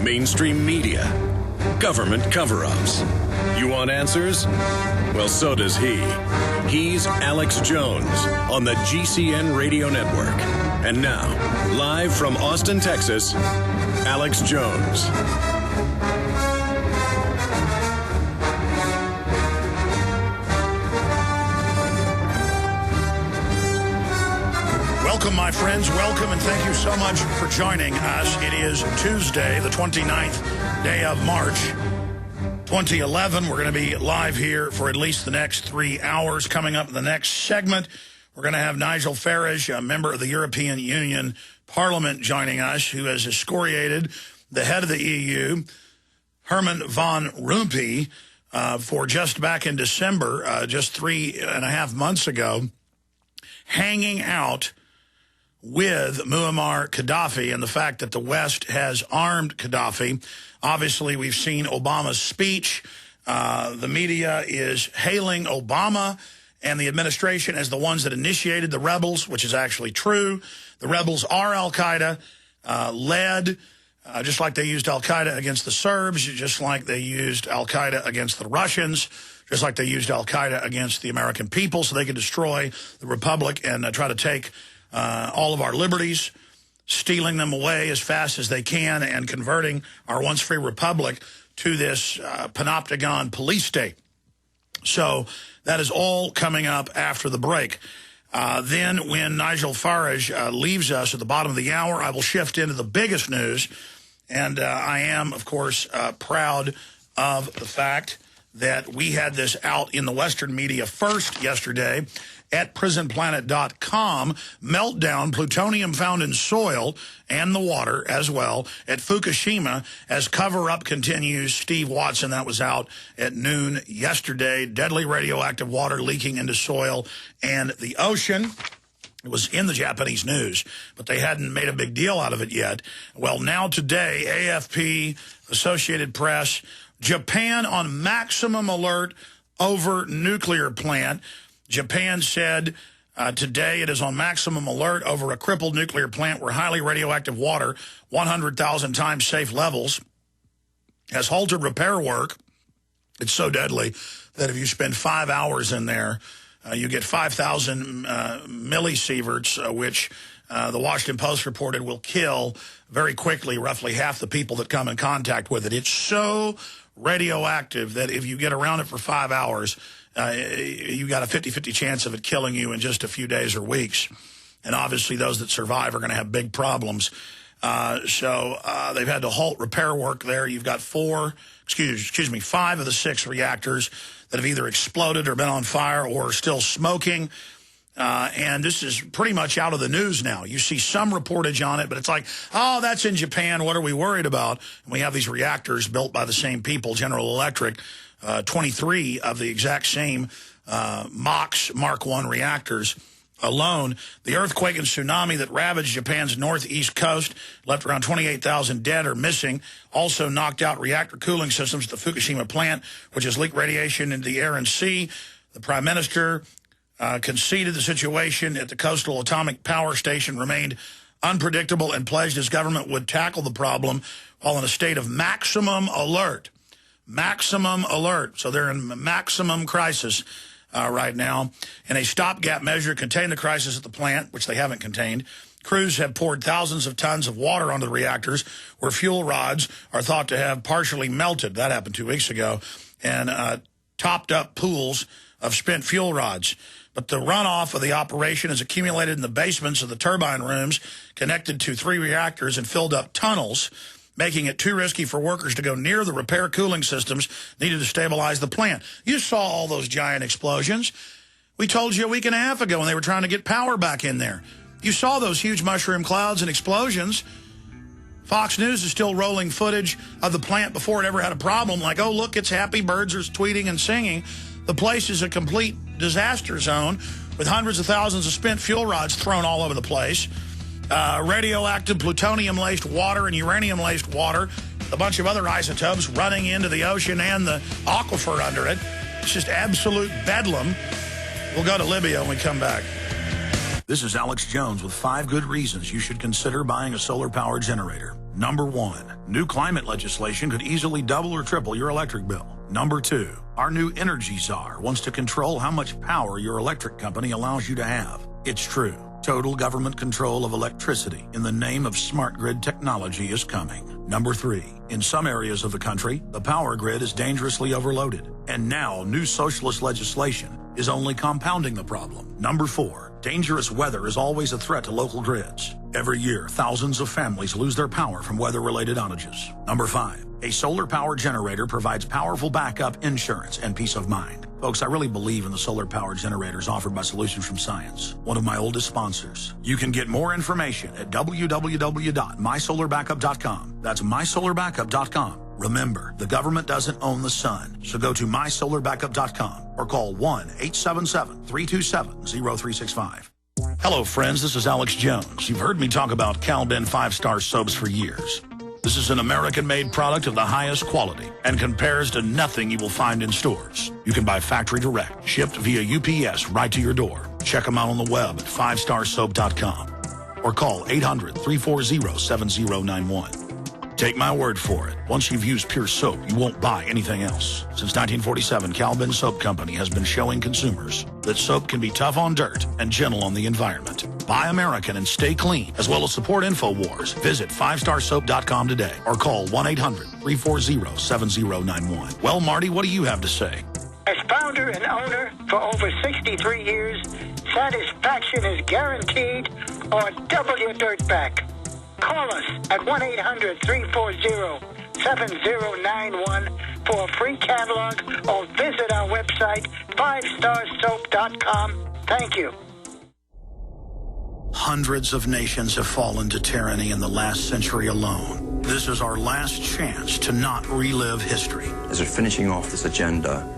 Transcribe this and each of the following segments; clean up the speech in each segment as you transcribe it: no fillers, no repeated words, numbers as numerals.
mainstream media, government cover-ups. You want answers? Well, so does he. He's Alex Jones on the GCN Radio Network. And now, live from Austin, Texas, Alex Jones. Welcome, my friends. Welcome, and thank you so much for joining us. It is Tuesday, the 29th day of March, 2011. We're going to be live here for at least the next 3 hours. Coming up in the next segment, we're going to have Nigel Farage, a member of the European Union Parliament, joining us, who has excoriated the head of the EU, Herman van Rompuy, for just back in December, just 3.5 months ago, hanging out with Muammar Gaddafi and the fact that the West has armed Gaddafi. Obviously, we've seen Obama's speech. The media is hailing Obama and the administration as the ones that initiated the rebels, which is actually true. The rebels are al-Qaeda, led, just like they used al-Qaeda against the Serbs, just like they used al-Qaeda against the Russians, just like they used al-Qaeda against the American people so they could destroy the republic and try to take all of our liberties, stealing them away as fast as they can and converting our once free republic to this panopticon police state. So that is all coming up after the break. Then when Nigel Farage leaves us at the bottom of the hour, I will shift into the biggest news. And I am, of course, proud of the fact that we had this out in the Western media first yesterday at prisonplanet.com. Meltdown, plutonium found in soil and the water as well at Fukushima as cover-up continues. Steve Watson, that was out at noon yesterday. Deadly radioactive water leaking into soil and the ocean. It was in the Japanese news, but they hadn't made a big deal out of it yet. Well, now today, AFP, Associated Press, Japan on maximum alert over nuclear plant. Japan said today it is on maximum alert over a crippled nuclear plant where highly radioactive water, 100,000 times safe levels, has halted repair work. It's so deadly that if you spend 5 hours in there, you get 5,000 millisieverts, which the Washington Post reported will kill very quickly roughly half the people that come in contact with it. It's so radioactive that if you get around it for 5 hours, you got a 50-50 chance of it killing you in just a few days or weeks. And obviously those that survive are going to have big problems. So they've had to halt repair work there. You've got 5 of the 6 reactors that have either exploded or been on fire or are still smoking. And this is pretty much out of the news now. You see some reportage on it, but it's like, oh, that's in Japan. What are we worried about? And we have these reactors built by the same people, General Electric, 23 of the exact same MOX Mark I reactors alone. The earthquake and tsunami that ravaged Japan's northeast coast left around 28,000 dead or missing. Also knocked out reactor cooling systems at the Fukushima plant, which has leaked radiation into the air and sea. The Prime Minister conceded the situation at the coastal atomic power station remained unpredictable and pledged his government would tackle the problem while in a state of maximum alert. Maximum alert. So they're in maximum crisis right now. And a stopgap measure to contain the crisis at the plant, which they haven't contained. Crews have poured thousands of tons of water onto the reactors where fuel rods are thought to have partially melted. That happened 2 weeks ago. And topped up pools of spent fuel rods. But the runoff of the operation is accumulated in the basements of the turbine rooms connected to 3 reactors and filled up tunnels, making it too risky for workers to go near the repair cooling systems needed to stabilize the plant. You saw all those giant explosions. We told you a week and a half ago when they were trying to get power back in there. You saw those huge mushroom clouds and explosions. Fox News is still rolling footage of the plant before it ever had a problem, like, oh, look, it's happy, birds are tweeting and singing. The place is a complete disaster zone with hundreds of thousands of spent fuel rods thrown all over the place. Radioactive plutonium-laced water and uranium-laced water, a bunch of other isotopes running into the ocean and the aquifer under it. It's just absolute bedlam. We'll go to Libya when we come back. This is Alex Jones with 5 good reasons you should consider buying a solar power generator. Number 1, new climate legislation could easily double or triple your electric bill. Number 2, our new energy czar wants to control how much power your electric company allows you to have. It's true. Total government control of electricity in the name of smart grid technology is coming. Number 3, in some areas of the country, the power grid is dangerously overloaded. And now, new socialist legislation is only compounding the problem. Number 4, dangerous weather is always a threat to local grids. Every year, thousands of families lose their power from weather-related outages. Number 5, a solar power generator provides powerful backup insurance and peace of mind. Folks, I really believe in the solar power generators offered by Solutions from Science, one of my oldest sponsors. You can get more information at www.mysolarbackup.com. That's mysolarbackup.com. Remember, the government doesn't own the sun, so go to mysolarbackup.com or call 1-877-327-0365. Hello, friends. This is Alex Jones. You've heard me talk about Cal-Ben 5-star soaps for years. This is an American-made product of the highest quality and compares to nothing you will find in stores. You can buy factory direct, shipped via UPS right to your door. Check them out on the web at 5starsoap.com or call 800-340-7091. Take my word for it. Once you've used pure soap, you won't buy anything else. Since 1947, Cal-Ben Soap Company has been showing consumers that soap can be tough on dirt and gentle on the environment. Buy American and stay clean, as well as support InfoWars. Visit 5starsoap.com today or call 1-800-340-7091. Well, Marty, what do you have to say? As founder and owner for over 63 years, satisfaction is guaranteed or double your dirt back. Call us at 1-800-340-7091 for a free catalog or visit our website, 5starsoap.com. Thank you. Hundreds of nations have fallen to tyranny in the last century alone. This is our last chance to not relive history. As we're finishing off this agenda,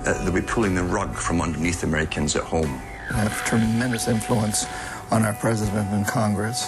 they'll be pulling the rug from underneath Americans at home. They have tremendous influence on our president and Congress,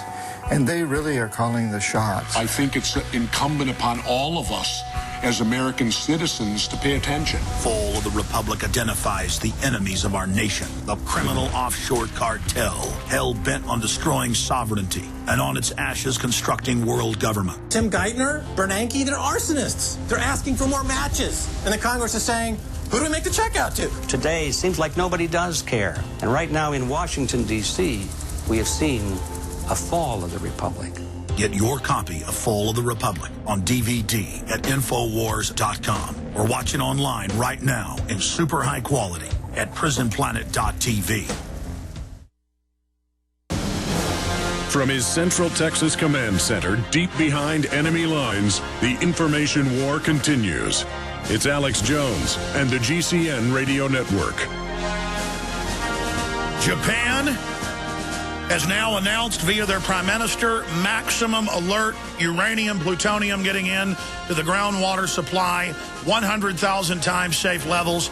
and they really are calling the shots. I think it's incumbent upon all of us as American citizens to pay attention. Fall of the Republic identifies the enemies of our nation, the criminal offshore cartel, hell-bent on destroying sovereignty, and on its ashes constructing world government. Tim Geithner, Bernanke, they're arsonists. They're asking for more matches. And the Congress is saying, who do we make the check out to? Today, seems like nobody does care. And right now in Washington, D.C., we have seen a fall of the Republic. Get your copy of Fall of the Republic on DVD at Infowars.com or watch it online right now in super high quality at prisonplanet.tv. From his Central Texas Command Center, deep behind enemy lines, the information war continues. It's Alex Jones and the GCN Radio Network. Japan has now announced via their prime minister maximum alert uranium, plutonium getting in to the groundwater supply, 100,000 times safe levels,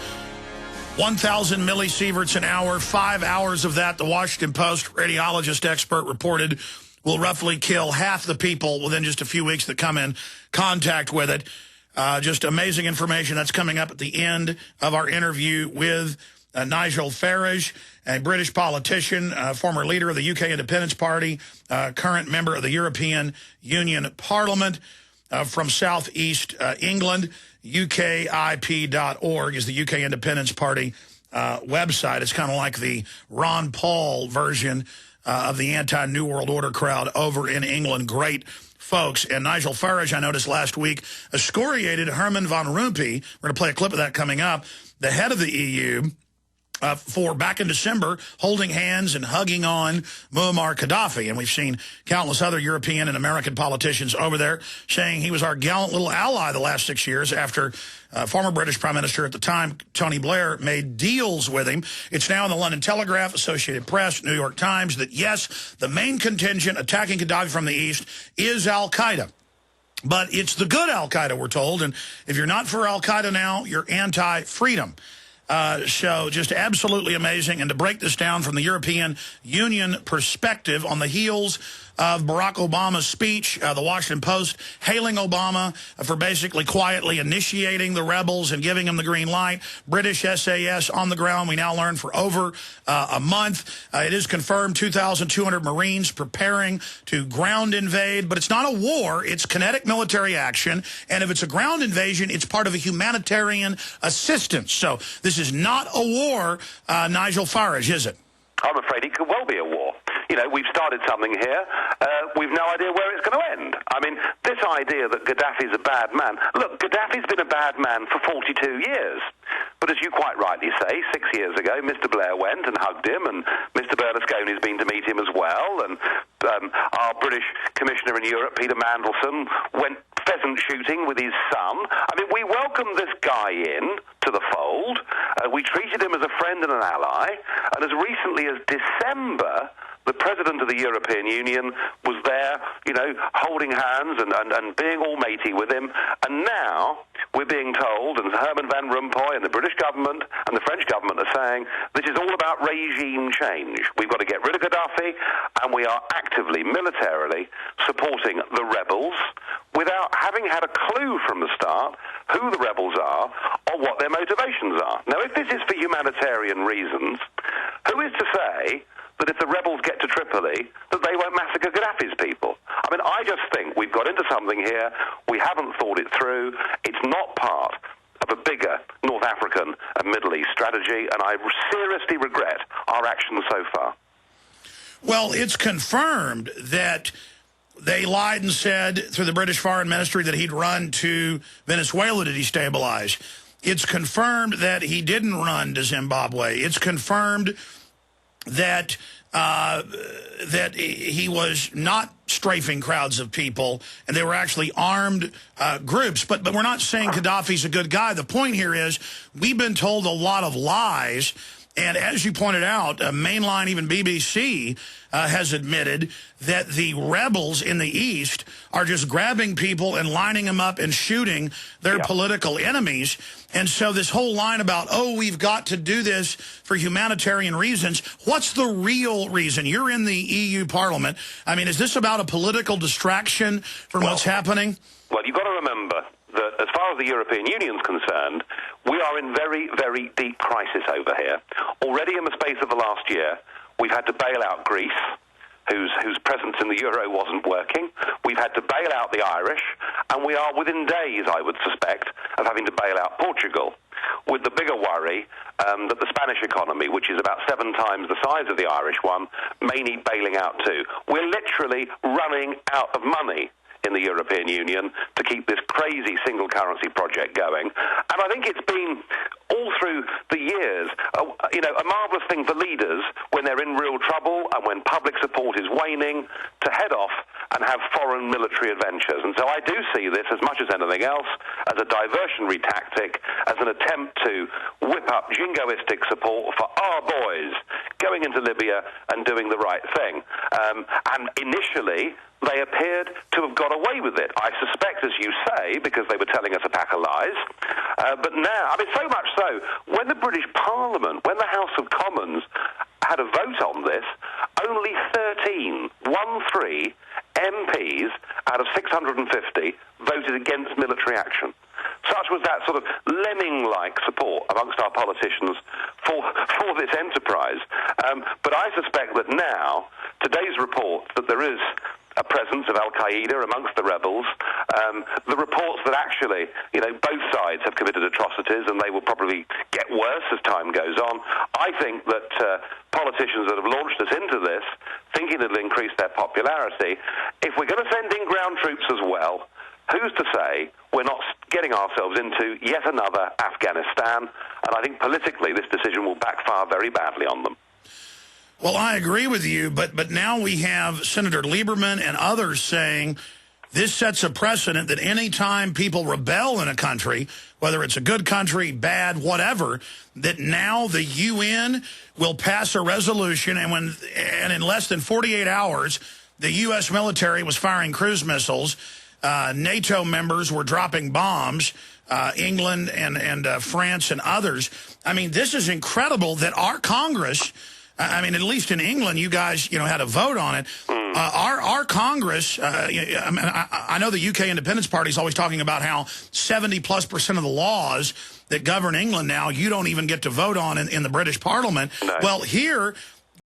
1,000 millisieverts an hour, 5 hours of that, the Washington Post radiologist expert reported, will roughly kill half the people within just a few weeks that come in contact with it. Just amazing information that's coming up at the end of our interview with Nigel Farage, a British politician, former leader of the UK Independence Party, current member of the European Union Parliament from southeast England. UKIP.org is the UK Independence Party website. It's kind of like the Ron Paul version of the anti-New World Order crowd over in England. Great folks. And Nigel Farage, I noticed last week, excoriated Herman van Rompuy. We're going to play a clip of that coming up. The head of the EU, for back in December, holding hands and hugging on Muammar Gaddafi. And we've seen countless other European and American politicians over there saying he was our gallant little ally the last 6 years after former British Prime Minister at the time, Tony Blair, made deals with him. It's now in the London Telegraph, Associated Press, New York Times that, yes, the main contingent attacking Gaddafi from the east is al-Qaeda. But it's the good al-Qaeda, we're told. And if you're not for al-Qaeda now, you're anti-freedom. So just absolutely amazing. And to break this down from the European Union perspective on the heels of Barack Obama's speech, the Washington Post hailing Obama for basically quietly initiating the rebels and giving them the green light. British SAS on the ground, we now learn, for over a month. It is confirmed 2,200 Marines preparing to ground invade, but it's not a war, it's kinetic military action, and if it's a ground invasion, it's part of a humanitarian assistance. So this is not a war, Nigel Farage, is it? I'm afraid it could well be a war. You know, we've started something here. We've no idea where it's going to end. I mean, this idea that Gaddafi's a bad man. Look, Gaddafi's been a bad man for 42 years. But as you quite rightly say, 6 years ago, Mr. Blair went and hugged him, and Mr. Berlusconi's been to meet him as well, and our British Commissioner in Europe, Peter Mandelson, went pheasant shooting with his son. I mean, we welcomed this guy in to the fold. We treated him as a friend and an ally, and as recently as December, the President of the European Union was there, you know, holding hands and being all matey with him. And now we're being told, and Herman Van Rompuy and the British government and the French government are saying, this is all about regime change. We've got to get rid of Gaddafi, and we are actively, militarily, supporting the rebels without having had a clue from the start who the rebels are or what their motivations are. Now, if this is for humanitarian reasons, who is to say that if the rebels get to Tripoli, that they won't massacre Gaddafi's people? I mean, I just think we've got into something here. We haven't thought it through. It's not part of a bigger North African and Middle East strategy, and I seriously regret our actions so far. Well, it's confirmed that they lied and said through the British Foreign Ministry that he'd run to Venezuela to destabilize. It's confirmed that he didn't run to Zimbabwe. It's confirmed that that he was not strafing crowds of people, and they were actually armed groups. But we're not saying Gaddafi's a good guy. The point here is we've been told a lot of lies, and as you pointed out, mainline, even BBC, has admitted that the rebels in the East are just grabbing people and lining them up and shooting their political enemies. And so this whole line about, oh, we've got to do this for humanitarian reasons, what's the real reason? You're in the EU Parliament. I mean, is this about a political distraction from what's happening? Well, you've got to remember that as far as the European Union's concerned, we are in very, very deep crisis over here. Already in the space of the last year, we've had to bail out Greece, whose presence in the euro wasn't working. We've had to bail out the Irish, and we are within days, I would suspect, of having to bail out Portugal, with the bigger worry that the Spanish economy, which is about 7 times the size of the Irish one, may need bailing out too. We're literally running out of money in the European Union to keep this crazy single currency project going. And I think it's been all through the years, you know, a marvellous thing for leaders when they're in real trouble and when public support is waning to head off and have foreign military adventures. And so I do see this as much as anything else as a diversionary tactic, as an attempt to whip up jingoistic support for our boys going into Libya and doing the right thing. And initially, they appeared to have got away with it. I suspect, as you say, because they were telling us a pack of lies. But now, I mean, so much so, when the British Parliament, when the House of Commons had a vote on this, only 13 MPs out of 650 voted against military action. Such was that sort of lemming-like support amongst our politicians for this enterprise. But I suspect that now, today's report that there is a presence of Al-Qaeda amongst the rebels, the reports that actually, you know, both sides have committed atrocities and they will probably get worse as time goes on. I think that politicians that have launched us into this, thinking it'll increase their popularity, if we're going to send in ground troops as well, who's to say we're not getting ourselves into yet another Afghanistan? And I think politically this decision will backfire very badly on them. Well, I agree with you, but now we have Senator Lieberman and others saying this sets a precedent that any time people rebel in a country, whether it's a good country, bad, whatever, that now the UN will pass a resolution, and in less than 48 hours, the U.S. military was firing cruise missiles, NATO members were dropping bombs, England and France and others. I mean, this is incredible that our Congress I mean, at least in England, you guys, had a vote on it. Our Congress, I know the UK Independence Party is always talking about how 70+% of the laws that govern England now, you don't even get to vote on in the British Parliament. No. Well, here,